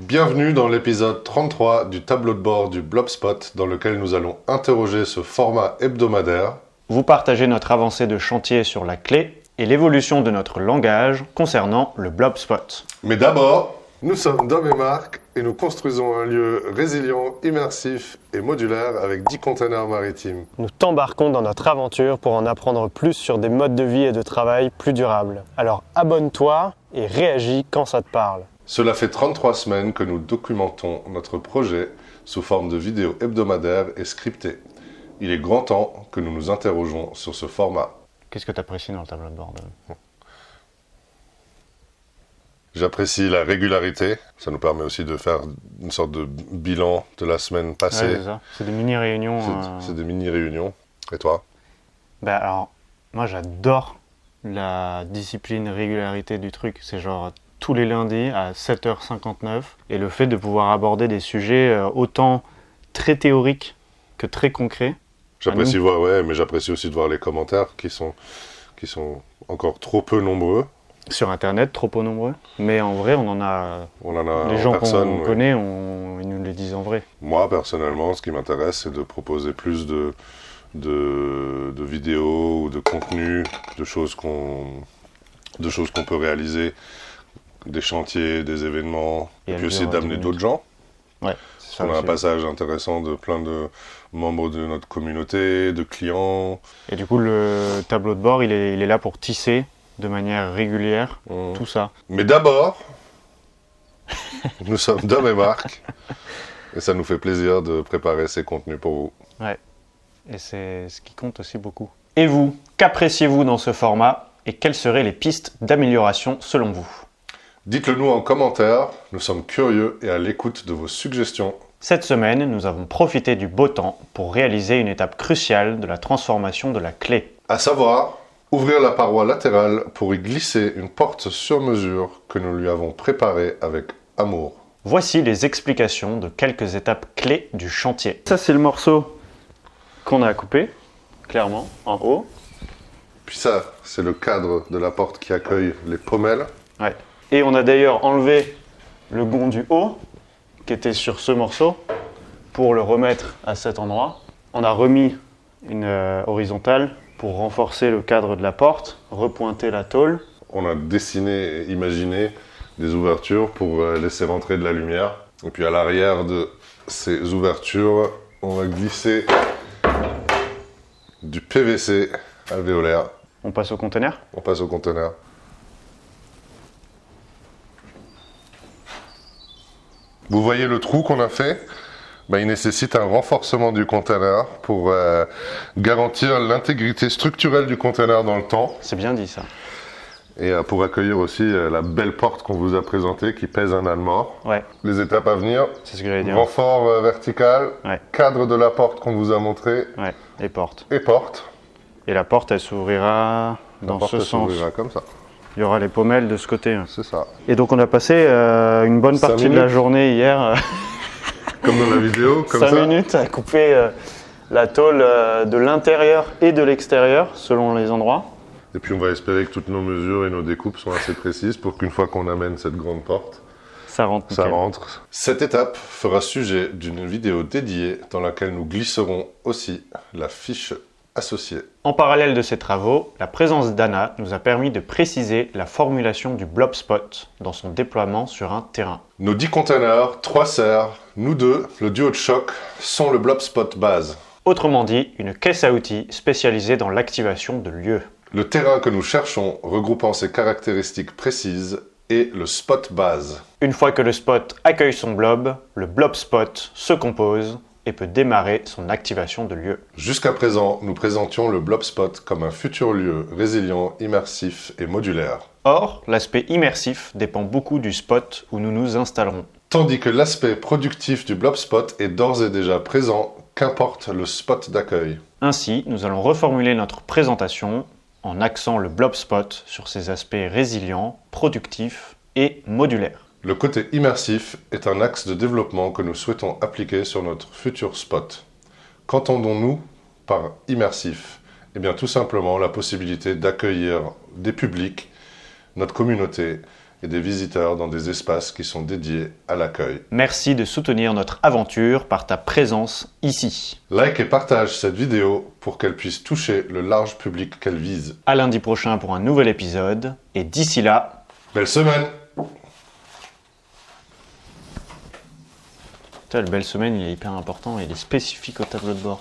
Bienvenue dans l'épisode 33 du tableau de bord du Blobspot dans lequel nous allons interroger ce format hebdomadaire. Vous partagez notre avancée de chantier sur la clé et l'évolution de notre langage concernant le Blobspot. Mais d'abord, nous sommes Dom et Marc et nous construisons un lieu résilient, immersif et modulaire avec 10 containers maritimes. Nous t'embarquons dans notre aventure pour en apprendre plus sur des modes de vie et de travail plus durables. Alors abonne-toi et réagis quand ça te parle. Cela fait 33 semaines que nous documentons notre projet sous forme de vidéos hebdomadaires et scriptées. Il est grand temps que nous nous interrogeons sur ce format. Qu'est-ce que tu apprécies dans le tableau de bord? J'apprécie la régularité, ça nous permet aussi de faire une sorte de bilan de la semaine passée. Ouais, c'est ça. C'est des mini-réunions. C'est des mini-réunions. Et toi? Alors, moi j'adore la discipline régularité du truc. C'est genre tous les lundis à 7h59. Et le fait de pouvoir aborder des sujets autant très théoriques que très concrets. J'apprécie voir, ouais, mais j'apprécie aussi de voir les commentaires qui sont encore trop peu nombreux. Sur Internet, trop peu nombreux. Mais en vrai, on en a les gens qu'on connaît, ils nous les disent en vrai. Moi, personnellement, ce qui m'intéresse, c'est de proposer plus de vidéos ou de contenu, de choses qu'on peut réaliser, des chantiers, des événements, et puis aussi d'amener d'autres gens. Ouais, c'est ça. On a un passage intéressant de plein de membres de notre communauté, de clients. Et du coup, le tableau de bord, il est là pour tisser de manière régulière tout ça. Mais d'abord, nous sommes Dom et Marc, et ça nous fait plaisir de préparer ces contenus pour vous. Ouais, et c'est ce qui compte aussi beaucoup. Et vous, qu'appréciez-vous dans ce format et quelles seraient les pistes d'amélioration selon vous? Dites-le nous en commentaire, nous sommes curieux et à l'écoute de vos suggestions. Cette semaine, nous avons profité du beau temps pour réaliser une étape cruciale de la transformation de la clé. À savoir, ouvrir la paroi latérale pour y glisser une porte sur mesure que nous lui avons préparée avec amour. Voici les explications de quelques étapes clés du chantier. Ça, c'est le morceau qu'on a coupé, clairement, en haut. Puis ça, c'est le cadre de la porte qui accueille les pommelles. Ouais. Et on a d'ailleurs enlevé le gond du haut, qui était sur ce morceau, pour le remettre à cet endroit. On a remis une horizontale pour renforcer le cadre de la porte, repointer la tôle. On a dessiné et imaginé des ouvertures pour laisser rentrer de la lumière. Et puis à l'arrière de ces ouvertures, on va glisser du PVC alvéolaire. On passe au conteneur. On passe au conteneur. Vous voyez le trou qu'on a fait? Il nécessite un renforcement du conteneur pour garantir l'intégrité structurelle du conteneur dans le temps. C'est bien dit ça. Et pour accueillir aussi la belle porte qu'on vous a présentée qui pèse un âne mort. Ouais. Les étapes à venir. C'est ce que j'allais dire. Renfort vertical, ouais. Cadre de la porte qu'on vous a montré. Ouais, et porte. Et porte. Et la porte, elle s'ouvrira dans ce sens. S'ouvrira comme ça. Il y aura les pommelles de ce côté. C'est ça. Et donc on a passé une bonne partie de la journée hier. Comme dans la vidéo, comme 5 ça. 5 minutes à couper la tôle de l'intérieur et de l'extérieur, selon les endroits. Et puis on va espérer que toutes nos mesures et nos découpes sont assez précises pour qu'une fois qu'on amène cette grande porte, ça rentre. Ça rentre. Cette étape fera sujet d'une vidéo dédiée dans laquelle nous glisserons aussi la fiche associée. En parallèle de ces travaux, la présence d'Anna nous a permis de préciser la formulation du Blobspot dans son déploiement sur un terrain. Nos 10 containers, 3 serres, nous deux, le duo de choc, sont le Blobspot base. Autrement dit, une caisse à outils spécialisée dans l'activation de lieux. Le terrain que nous cherchons, regroupant ses caractéristiques précises, est le spot base. Une fois que le spot accueille son blob, le Blobspot se compose et peut démarrer son activation de lieu. Jusqu'à présent, nous présentions le Blobspot comme un futur lieu résilient, immersif et modulaire. Or, l'aspect immersif dépend beaucoup du spot où nous nous installerons. Tandis que l'aspect productif du Blobspot est d'ores et déjà présent, qu'importe le spot d'accueil. Ainsi, nous allons reformuler notre présentation en axant le Blobspot sur ses aspects résilients, productifs et modulaires. Le côté immersif est un axe de développement que nous souhaitons appliquer sur notre futur spot. Qu'entendons-nous par immersif? Eh bien tout simplement la possibilité d'accueillir des publics, notre communauté, et des visiteurs dans des espaces qui sont dédiés à l'accueil. Merci de soutenir notre aventure par ta présence ici. Like et partage cette vidéo pour qu'elle puisse toucher le large public qu'elle vise. À lundi prochain pour un nouvel épisode. Et d'ici là, Belle semaine! putain, le belle semaine, il est hyper important et il est spécifique au tableau de bord.